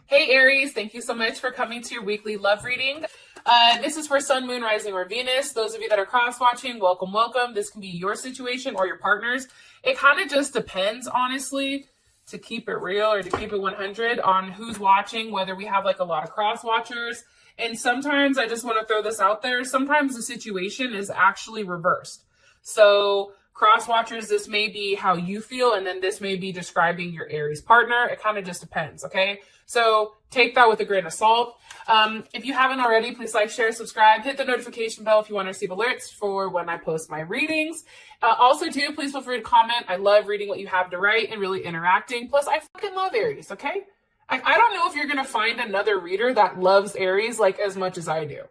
Hey Aries, thank you so much for coming to your weekly love reading. This is for Sun, Moon, Rising, or Venus. Those of you that are cross-watching, welcome, welcome. This can be your situation or your partner's. It kind of just depends, honestly, to keep it real or to keep it 100 on who's watching, whether we have like a lot of cross-watchers. And sometimes I just want to throw this out there. Sometimes the situation is actually reversed. So cross-watchers, this may be how you feel, and then this may be describing your Aries partner. It kind of just depends, okay? So take that with a grain of salt. If you haven't already, please like, share, subscribe, hit the notification bell if you want to receive alerts for when I post my readings. Also, too, please feel free to comment. I love reading what you have to write and really interacting. Plus, I fucking love Aries, okay? I don't know if you're going to find another reader that loves Aries like as much as I do.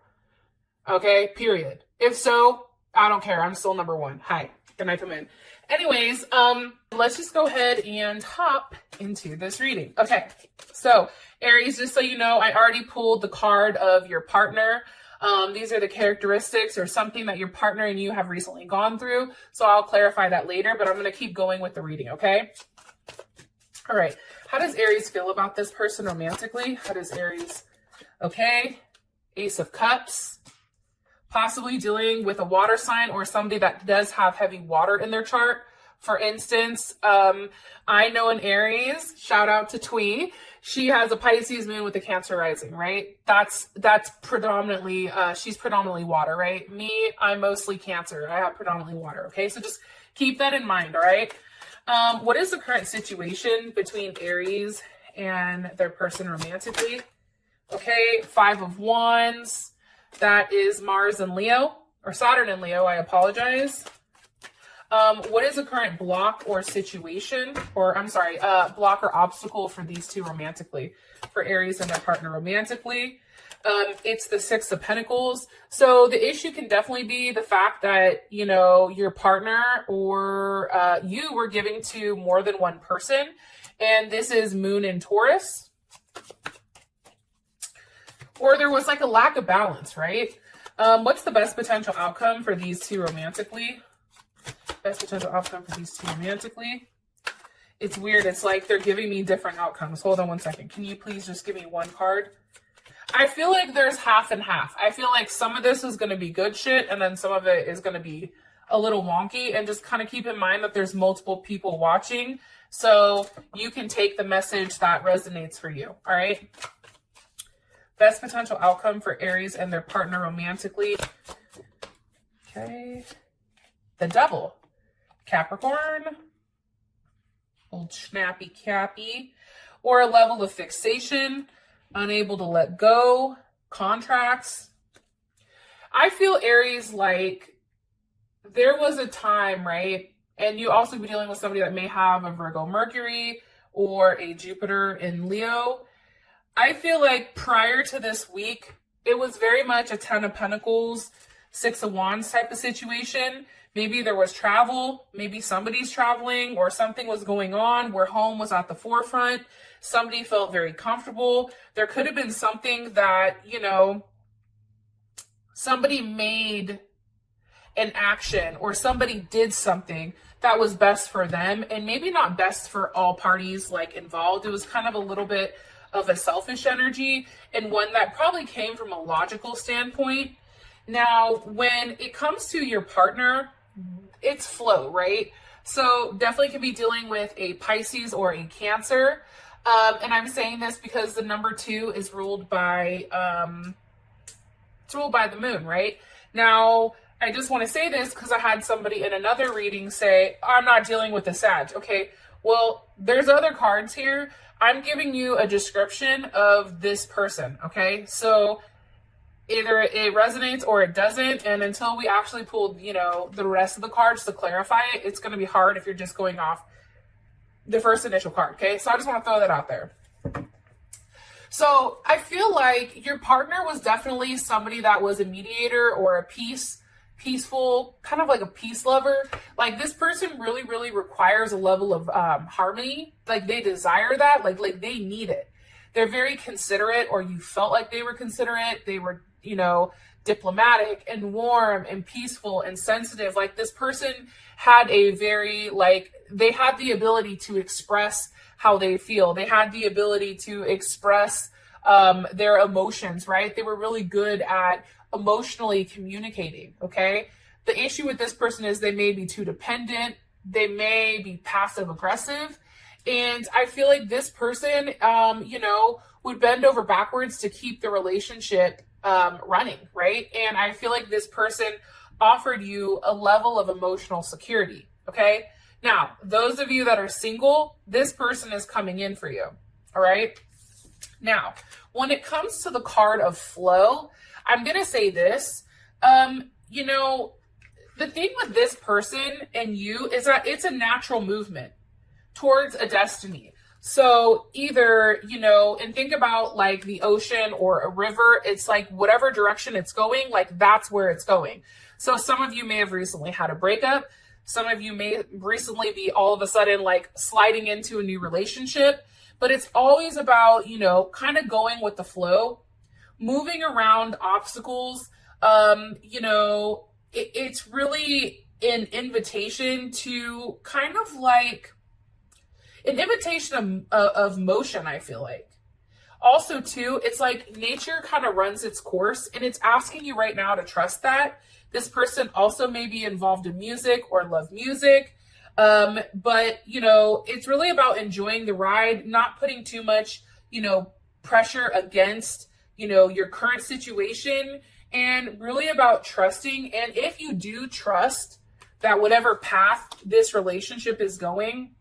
Okay, period. If so, I don't care. I'm still number one. Hi. Good night, come in. Anyways, let's just go ahead and hop into this reading. Okay, so Aries, just so you know, I already pulled the card of your partner. These are the characteristics or something that your partner and you have recently gone through. So I'll clarify that later, but I'm going to keep going with the reading, okay? All right. How does Aries feel about this person romantically? How does Aries... Okay. Ace of Cups. Possibly dealing with a water sign or somebody that does have heavy water in their chart. For instance, I know an Aries, shout out to Twee. She has a Pisces moon with a Cancer rising, right? That's predominantly, she's predominantly water, right? Me, I'm mostly Cancer. I have predominantly water, okay? So just keep that in mind, all right? What is the current situation between Aries and their person romantically? Okay, Five of Wands. That is Mars and Leo, or Saturn and Leo, I apologize. What is the current block or situation, or I'm sorry, block or obstacle for these two romantically, for Aries and their partner romantically? It's the Six of Pentacles. So the issue can definitely be the fact that, you know, your partner or you were giving to more than one person, and this is Moon in Taurus. Or there was like a lack of balance, right? What's the best potential outcome for these two romantically? Best potential outcome for these two romantically. It's weird. It's like they're giving me different outcomes. Hold on one second. Can you please just give me one card? I feel like there's half and half. I feel like some of this is going to be good shit, and then some of it is going to be a little wonky. And just kind of keep in mind that there's multiple people watching, so you can take the message that resonates for you. All right. Best potential outcome for Aries and their partner romantically. Okay. The Devil. Capricorn. Old snappy cappy. Or a level of fixation. Unable to let go. Contracts. I feel Aries like there was a time, right? And you also be dealing with somebody that may have a Virgo Mercury or a Jupiter in Leo. I feel like prior to this week, it was very much a Ten of Pentacles, Six of Wands type of situation. Maybe there was travel, maybe somebody's traveling, or something was going on where home was at the forefront. Somebody felt very comfortable. There could have been something that, you know, somebody made an action or somebody did something that was best for them and maybe not best for all parties like involved. It was kind of a little bit of a selfish energy, and one that probably came from a logical standpoint. Now, when it comes to your partner, it's flow, right? So definitely could be dealing with a Pisces or a Cancer. And I'm saying this because the number 2 is ruled by, it's ruled by the moon, right? Now, I just want to say this because I had somebody in another reading say, I'm not dealing with a Sag. Okay, well, there's other cards here. I'm giving you a description of this person, okay? So either it resonates or it doesn't, and until we actually pull, you know, the rest of the cards to clarify it, it's going to be hard if you're just going off the first initial card, okay? So I just want to throw that out there. So I feel like your partner was definitely somebody that was a mediator or a peaceful, kind of like a peace lover. Like this person really, really requires a level of harmony. Like they desire that, like they need it. They're very considerate, or you felt like they were considerate. They were, you know, diplomatic and warm and peaceful and sensitive. Like this person had a very, like, they had the ability to express how they feel. They had the ability to express their emotions, right? They were really good at emotionally communicating, okay? The issue with this person is they may be too dependent. They may be passive aggressive. And I feel like this person, you know, would bend over backwards to keep the relationship running, right? And I feel like this person offered you a level of emotional security, okay? Now, those of you that are single, this person is coming in for you, all right? Now, when it comes to the card of flow, I'm going to say this, you know, the thing with this person and you is that it's a natural movement towards a destiny. So either, you know, and think about like the ocean or a river, it's like whatever direction it's going, like that's where it's going. So some of you may have recently had a breakup. Some of you may recently be all of a sudden like sliding into a new relationship, but it's always about, you know, kind of going with the flow, moving around obstacles. You know, it's really an invitation to kind of like an invitation of motion, I feel like. Also, too, it's like nature kind of runs its course and it's asking you right now to trust that. This person also may be involved in music or love music. But, you know, it's really about enjoying the ride, not putting too much, you know, pressure against, you know, your current situation, and really about trusting. And if you do trust that whatever path this relationship is going,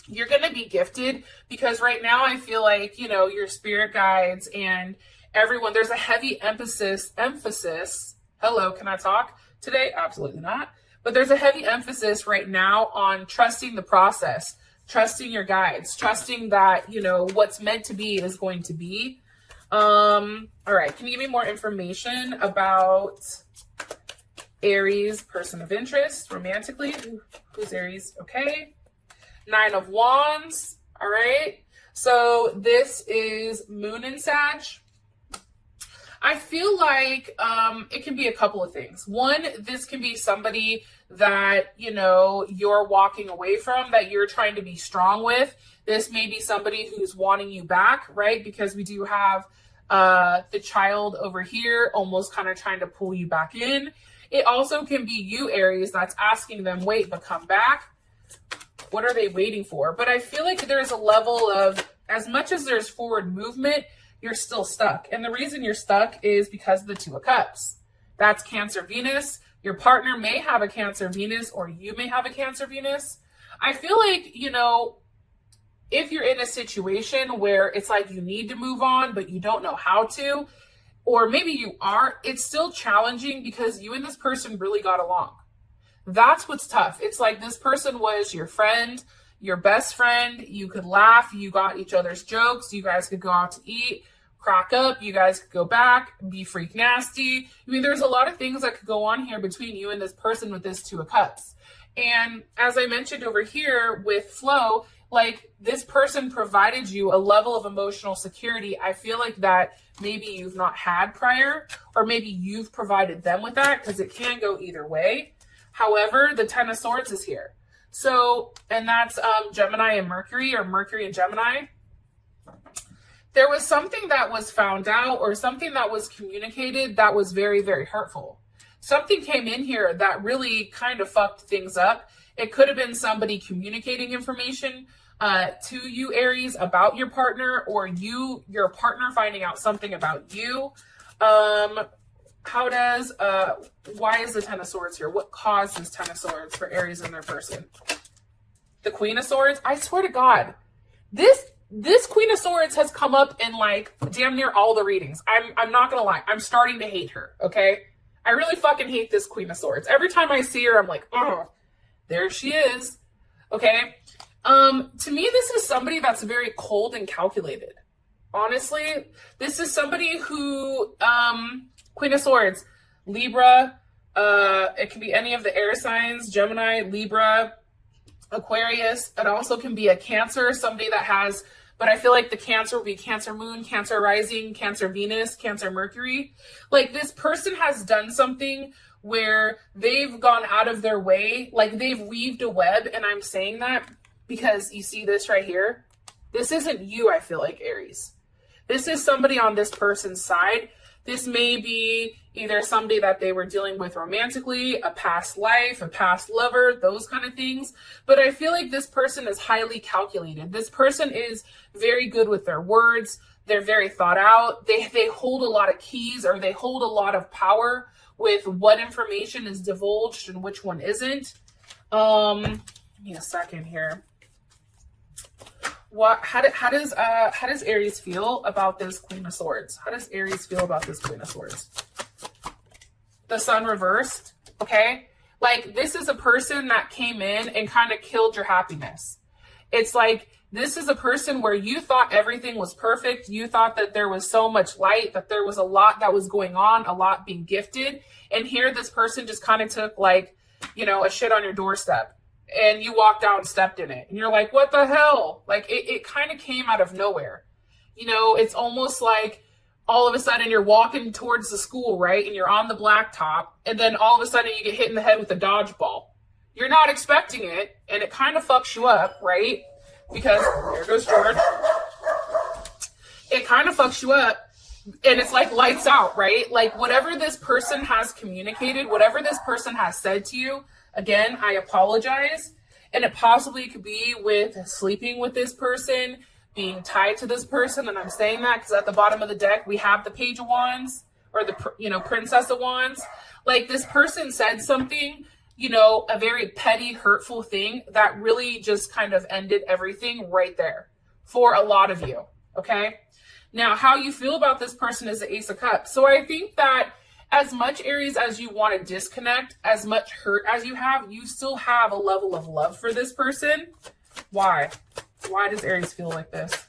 you're going to be gifted, because right now I feel like, you know, your spirit guides and everyone, there's a heavy emphasis. Hello, can I talk today? Absolutely not. But there's a heavy emphasis right now on trusting the process, trusting your guides, trusting that, you know, what's meant to be is going to be. All right. Can you give me more information about Aries, person of interest, romantically? Who's Aries? Okay. 9 of Wands. All right. So this is Moon in Sag. I feel like it can be a couple of things. One, this can be somebody that, you know, you're walking away from, that you're trying to be strong with. This may be somebody who's wanting you back, right? Because we do have the child over here almost kind of trying to pull you back in. It also can be you, Aries, that's asking them, wait, but come back. What are they waiting for? But I feel like there's a level of, as much as there's forward movement, you're still stuck. And the reason you're stuck is because of the 2 of Cups. That's Cancer Venus. Your partner may have a Cancer Venus, or you may have a Cancer Venus. I feel like, you know, if you're in a situation where it's like you need to move on, but you don't know how to, or maybe you are, it's still challenging because you and this person really got along. That's what's tough. It's like this person was your friend, your best friend. You could laugh. You got each other's jokes. You guys could go out to eat, crack up. You guys could go back, be freak nasty. I mean, there's a lot of things that could go on here between you and this person with this 2 of Cups. And as I mentioned over here with flow, like this person provided you a level of emotional security. I feel like that maybe you've not had prior, or maybe you've provided them with that, because it can go either way. However, the 10 of Swords is here. So, and that's Gemini and Mercury, or Mercury and Gemini. There was something that was found out, or something that was communicated that was very, very hurtful. Something came in here that really kind of fucked things up. It could have been somebody communicating information to you, Aries, about your partner, or your partner finding out something about you. Why is the 10 of Swords here? What caused this 10 of Swords for Aries and their person? The Queen of Swords? I swear to God, this Queen of Swords has come up in like damn near all the readings. I'm not gonna lie. I'm starting to hate her, okay? I really fucking hate this Queen of Swords. Every time I see her, I'm like, oh, there she is, okay? To me, this is somebody that's very cold and calculated. Honestly, this is somebody who, Queen of Swords, Libra, it can be any of the air signs, Gemini, Libra, Aquarius. It also can be a Cancer, somebody that has but I feel like the Cancer will be Cancer Moon, Cancer Rising, Cancer Venus, Cancer Mercury. Like this person has done something where they've gone out of their way, like they've weaved a web, and I'm saying that because you see this right here. This isn't you, I feel like, Aries. This is somebody on this person's side. This may be either somebody that they were dealing with romantically, a past life, a past lover, those kind of things. But I feel like this person is highly calculated. This person is very good with their words. They're very thought out. They hold a lot of keys, or they hold a lot of power with what information is divulged and which one isn't. Give me a second here. How does Aries feel about this Queen of Swords? How does Aries feel about this Queen of Swords? The Sun reversed, okay? Like, this is a person that came in and kind of killed your happiness. It's like, this is a person where you thought everything was perfect. You thought that there was so much light, that there was a lot that was going on, a lot being gifted. And here this person just kind of took, like, you know, a shit on your doorstep. And you walked out and stepped in it. And you're like, what the hell? Like, it kind of came out of nowhere. You know, it's almost like all of a sudden you're walking towards the school, right? And you're on the blacktop. And then all of a sudden you get hit in the head with a dodgeball. You're not expecting it. And it kind of fucks you up, right? Because, there goes George. It kind of fucks you up. And it's like lights out, right? Like, whatever this person has communicated, whatever this person has said to you, again, I apologize. And it possibly could be with sleeping with this person, being tied to this person. And I'm saying that because at the bottom of the deck, we have the Page of Wands, or the, you know, Princess of Wands. Like, this person said something, you know, a very petty, hurtful thing that really just kind of ended everything right there for a lot of you, okay? Now, how you feel about this person is the Ace of Cups. So I think that as much, Aries, as you want to disconnect, as much hurt as you still have a level of love for this person. Why? Why does Aries feel like this?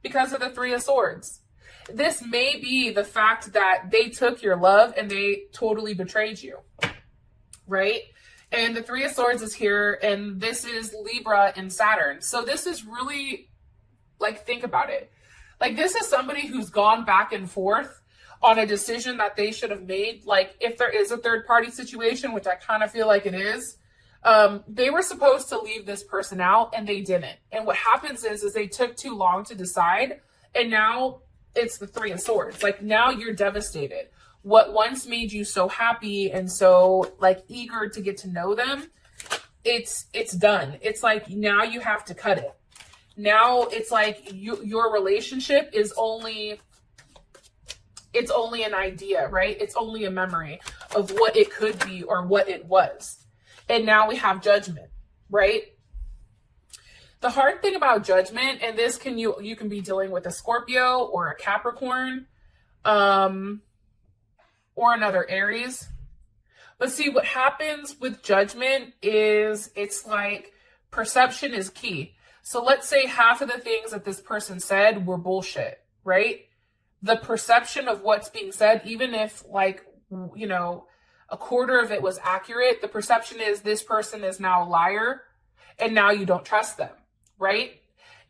Because of the Three of Swords. This may be the fact that they took your love and they totally betrayed you, right? And the Three of Swords is here, and this is Libra and Saturn. So this is really, like, think about it. Like, this is somebody who's gone back and forth on a decision that they should have made. Like, if there is a third party situation, which I kind of feel like it is, they were supposed to leave this person out and they didn't. And what happens is they took too long to decide, and now it's the Three of Swords. Like, now you're devastated. What once made you so happy and so, like, eager to get to know them, it's done. It's like, now you have to cut it. Now it's like your relationship is only, it's only an idea, right? It's only a memory of what it could be or what it was. And now we have Judgment, right? The hard thing about Judgment, and this can, you can be dealing with a Scorpio or a Capricorn, or another Aries. But see, what happens with Judgment is it's like perception is key. So let's say half of the things that this person said were bullshit, right? The perception of what's being said, even if, like, you know, a quarter of it was accurate, the perception is this person is now a liar, and now you don't trust them, right?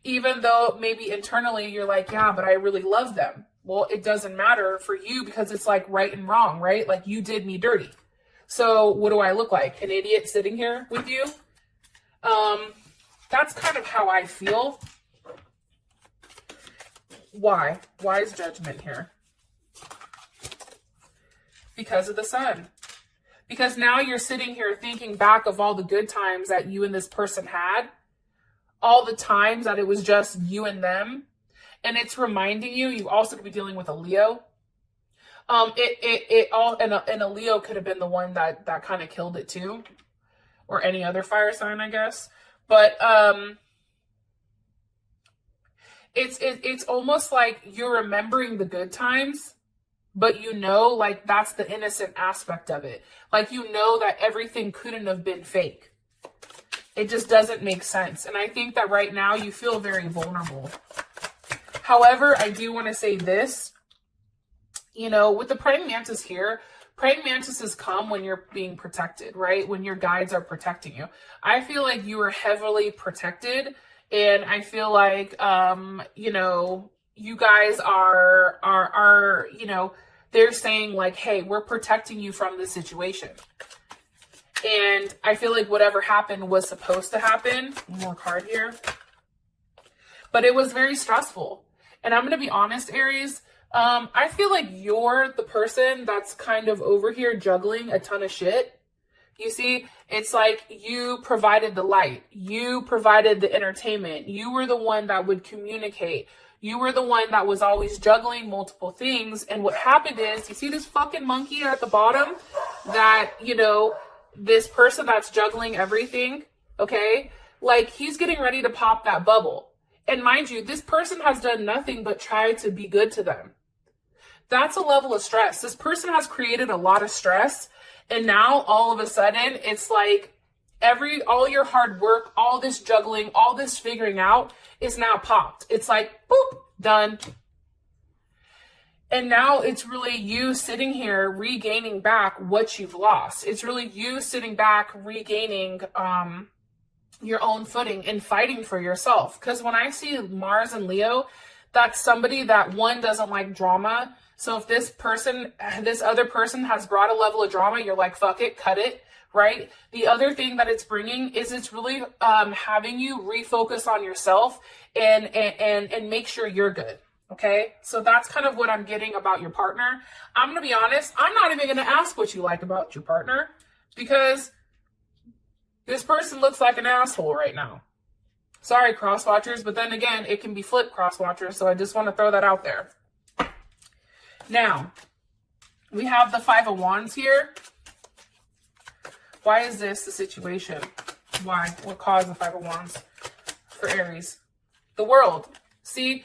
Even though maybe internally you're like, yeah, but I really love them. Well, it doesn't matter for you because it's like right and wrong, right? Like, you did me dirty. So what do I look like? An idiot sitting here with you? That's kind of how I feel. Why? Why is Judgment here? Because of the Sun. Because now you're sitting here thinking back of all the good times that you and this person had. All the times that it was just you and them. And it's reminding you, you also could be dealing with a Leo. And a Leo could have been the one that kind of killed it too. Or any other fire sign, I guess. But it's almost like you're remembering the good times, but you know, like, that's the innocent aspect of it. Like, you know that everything couldn't have been fake. It just doesn't make sense. And I think that right now you feel very vulnerable. However, I do want to say this, you know, with the praying mantis here, praying mantises come when you're being protected, right? When your guides are protecting you. I feel like you are heavily protected And I feel like, you know, you guys are, you know, they're saying like, hey, we're protecting you from this situation. And I feel like whatever happened was supposed to happen. One more card here. But it was very stressful. And I'm going to be honest, Aries, I feel like you're the person that's kind of over here juggling a ton of shit. You see, it's like you provided the light. You provided the entertainment. You were the one that would communicate. You were the one that was always juggling multiple things. And what happened is, you see this fucking monkey at the bottom? That, you know, this person that's juggling everything, okay? Like, he's getting ready to pop that bubble. And mind you, this person has done nothing but try to be good to them. That's a level of stress. This person has created a lot of stress. And now all of a sudden, it's like all your hard work, all this juggling, all this figuring out is now popped. It's like, boop, done. And now it's really you sitting here regaining back what you've lost. It's really you sitting back, regaining your own footing and fighting for yourself. Because when I see Mars and Leo, that's somebody that, one, doesn't like drama. So if this other person has brought a level of drama, you're like, fuck it, cut it, right? The other thing that it's bringing is it's really having you refocus on yourself and make sure you're good. Okay, so that's kind of what I'm getting about your partner. I'm going to be honest, I'm not even going to ask what you like about your partner because this person looks like an asshole right now. Sorry, cross watchers, but then again, it can be flip cross watchers, so I just want to throw that out there. Now, we have the Five of Wands here. Why is this the situation? Why? What caused the Five of Wands for Aries? The World. See,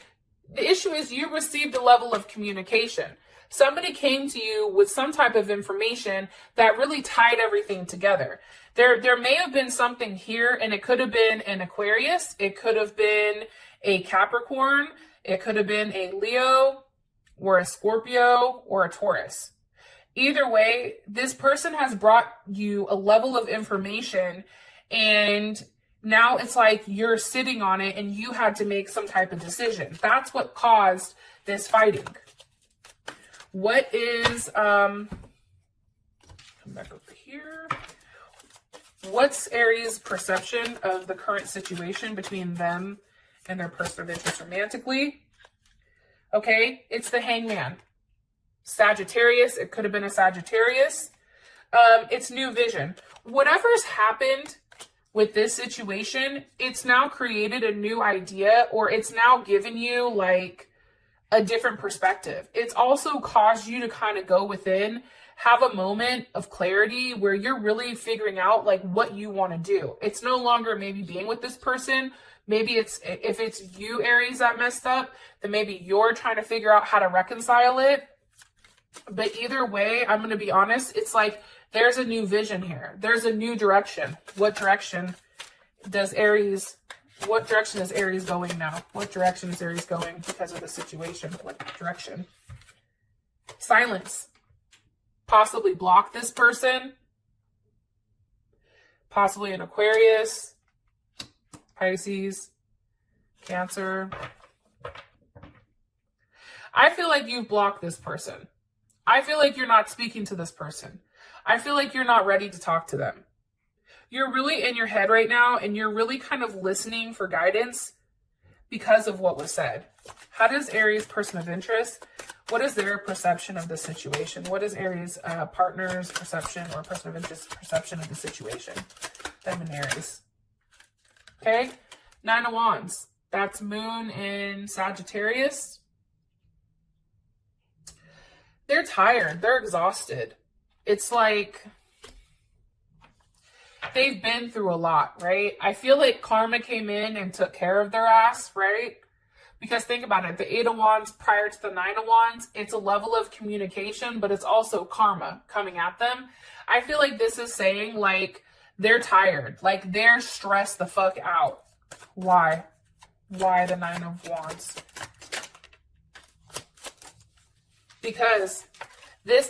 the issue is you received a level of communication. Somebody came to you with some type of information that really tied everything together. There may have been something here, and it could have been an Aquarius. It could have been a Capricorn. It could have been a Leo or a Scorpio or a Taurus. Either way, this person has brought you a level of information, and now it's like you're sitting on it and you had to make some type of decision. That's what caused this fighting. What is, come back over here. What's Aries' perception of the current situation between them and their person of interest romantically? Okay, it's the Hangman. Sagittarius, it could have been a Sagittarius. It's new vision. Whatever's happened with this situation, it's now created a new idea, or it's now given you like a different perspective. It's also caused you to kind of go within, have a moment of clarity where you're really figuring out like what you want to do. It's no longer maybe being with this person. Maybe it's, if it's you, Aries, that messed up, then maybe you're trying to figure out how to reconcile it. But either way, I'm going to be honest, it's like there's a new vision here. There's a new direction. What direction is Aries going now? What direction is Aries going because of the situation? What direction? Silence. Possibly block this person. Possibly an Aquarius, Pisces, Cancer. I feel like you've blocked this person. I feel like you're not speaking to this person. I feel like you're not ready to talk to them. You're really in your head right now, and you're really kind of listening for guidance because of what was said. How does Aries' person of interest, what is their perception of the situation? What is Aries' partner's perception or person of interest perception of the situation? Them and Aries. Okay, Nine of Wands. That's Moon in Sagittarius. They're tired. They're exhausted. It's like they've been through a lot, right? I feel like karma came in and took care of their ass, right? Because think about it. The Eight of Wands prior to the Nine of Wands, it's a level of communication, but it's also karma coming at them. I feel like this is saying like they're tired. Like they're stressed the fuck out. Why? Why the Nine of Wands? Because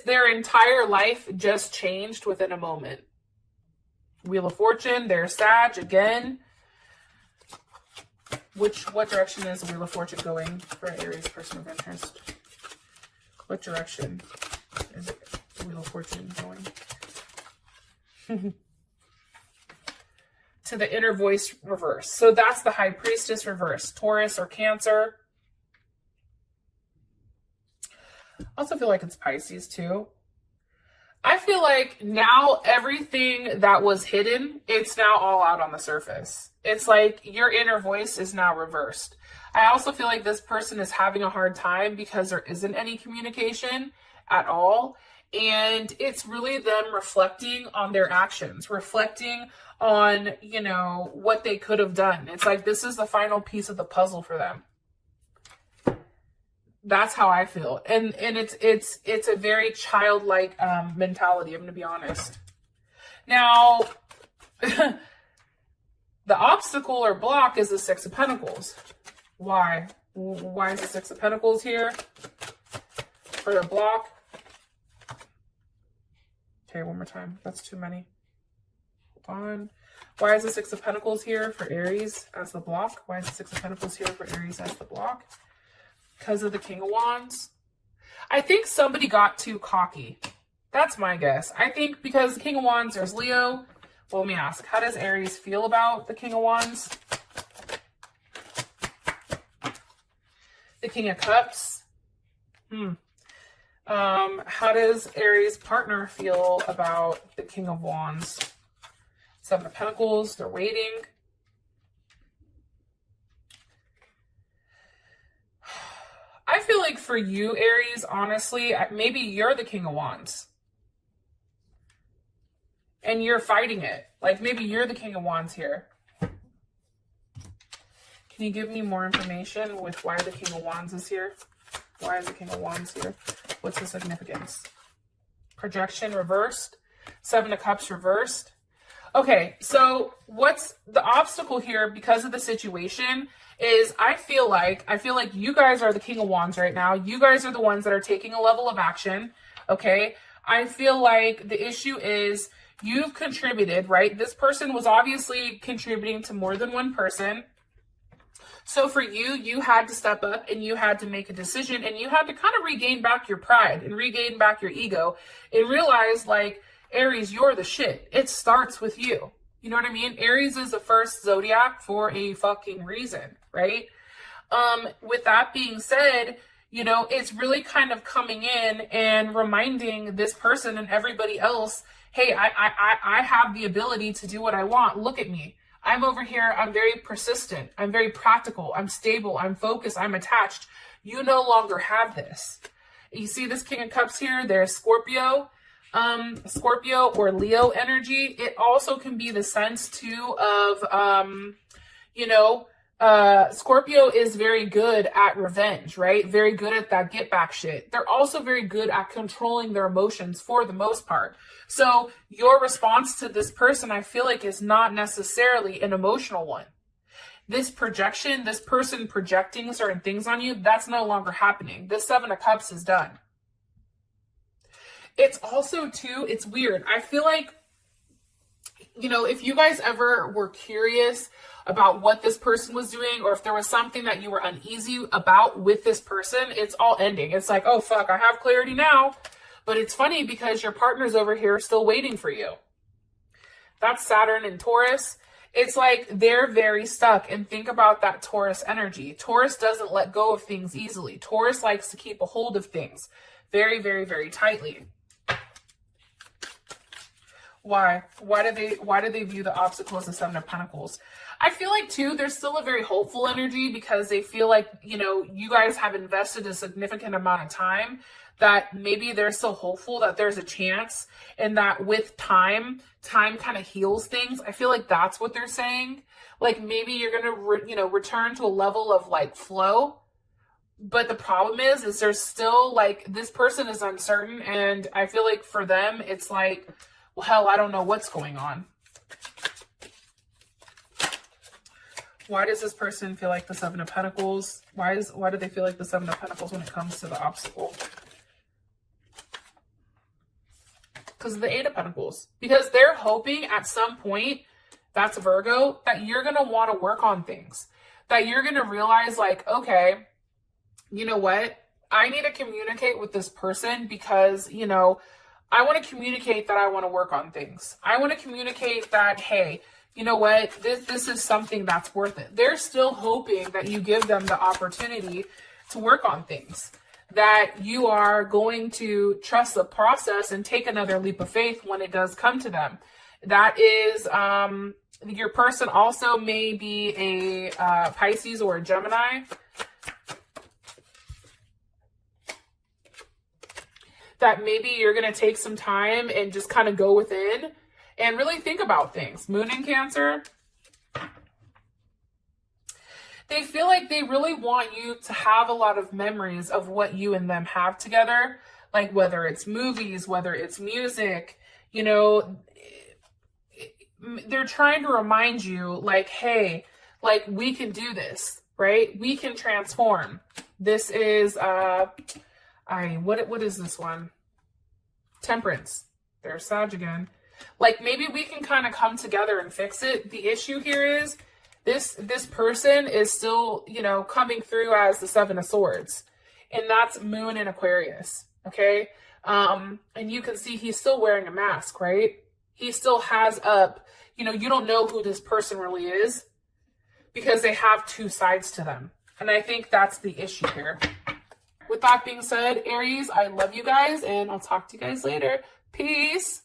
their entire life just changed within a moment. Wheel of Fortune, they're Sag again. What direction is the Wheel of Fortune going for Aries person of interest? What direction is it, the Wheel of Fortune going? To the inner voice reverse. So that's the High Priestess reverse. Taurus or Cancer. I also feel like it's Pisces too. I feel like now everything that was hidden, it's now all out on the surface. It's like your inner voice is now reversed. I also feel like this person is having a hard time because there isn't any communication at all. And it's really them reflecting on their actions, reflecting on, you know, what they could have done. It's like this is the final piece of the puzzle for them. That's how I feel. And it's a very childlike mentality, I'm going to be honest. Now, the obstacle or block is the Six of Pentacles. Why? Why is the Six of Pentacles here for the block? Okay, one more time. That's too many. Hold on. Why is the Six of Pentacles here for Aries as the block? Why is the Six of Pentacles here for Aries as the block? Because of the King of Wands. I think somebody got too cocky. That's my guess. I think because the King of Wands, there's Leo. Well, let me ask, how does Aries feel about the King of Wands? The King of Cups. How does Aries' partner feel about the King of Wands? Seven of Pentacles, they're waiting. I feel like for you, Aries, honestly, maybe you're the King of Wands. And you're fighting it. Like maybe you're the King of Wands here. Can you give me more information with why the King of Wands is here? Why is the King of Wands here? What's the significance? Projection reversed. Seven of Cups reversed. Okay, so what's the obstacle here because of the situation is I feel like you guys are the King of Wands right now. You guys are the ones that are taking a level of action, okay? I feel like the issue is you've contributed, right? This person was obviously contributing to more than one person. So for you, you had to step up and you had to make a decision and you had to kind of regain back your pride and regain back your ego and realize, like, Aries, you're the shit. It starts with you. You know what I mean? Aries is the first zodiac for a fucking reason, right? With that being said, you know, it's really kind of coming in and reminding this person and everybody else, hey, I have the ability to do what I want. Look at me. I'm over here. I'm very persistent. I'm very practical. I'm stable. I'm focused. I'm attached. You no longer have this. You see this King of Cups here? There's Scorpio. Scorpio or Leo energy. It also can be the sense too of, Scorpio is very good at revenge, right? Very good at that get back shit. They're also very good at controlling their emotions for the most part. So your response to this person, I feel like, is not necessarily an emotional one. This projection, this person projecting certain things on you, that's no longer happening. This Seven of Cups is done. It's also, too, it's weird. I feel like, you know, if you guys ever were curious about what this person was doing or if there was something that you were uneasy about with this person, it's all ending. It's like, oh, fuck, I have clarity now. But it's funny because your partner's over here still waiting for you. That's Saturn and Taurus. It's like they're very stuck. And think about that Taurus energy. Taurus doesn't let go of things easily. Taurus likes to keep a hold of things very, very, very tightly. Why? Why do they view the obstacle as the Seven of Pentacles? I feel like, too, there's still a very hopeful energy because they feel like, you know, you guys have invested a significant amount of time, that maybe they're still hopeful that there's a chance and that with time kind of heals things. I feel like that's what they're saying. Like maybe you're going to, return to a level of like flow. But the problem is there's still like this person is uncertain. And I feel like for them, it's like, well, hell, I don't know what's going on. Why does this person feel like the Seven of Pentacles? Why do they feel like the Seven of Pentacles when it comes to the obstacle? Because of the Eight of Pentacles. Because they're hoping at some point, that's Virgo, that you're going to want to work on things. that you're going to realize like, okay, you know what? I need to communicate with this person because, you know, I want to communicate that I want to work on things. I want to communicate that, hey, you know what? This is something that's worth it. They're still hoping that you give them the opportunity to work on things, that you are going to trust the process and take another leap of faith when it does come to them. That is, your person also may be a Pisces or a Gemini. That maybe you're going to take some time and just kind of go within and really think about things. Moon in Cancer. They feel like they really want you to have a lot of memories of what you and them have together. Like whether it's movies, whether it's music, you know, they're trying to remind you like, hey, like we can do this, right? We can transform. This is, what is this one? Temperance. There's Sag again. Like maybe we can kind of come together and fix it. The issue here is this person is still, you know, coming through as the Seven of Swords. And that's Moon in Aquarius. Okay. And you can see he's still wearing a mask, right? He still has up, you know, you don't know who this person really is because they have two sides to them. And I think that's the issue here. With that being said, Aries, I love you guys and I'll talk to you guys later. Peace.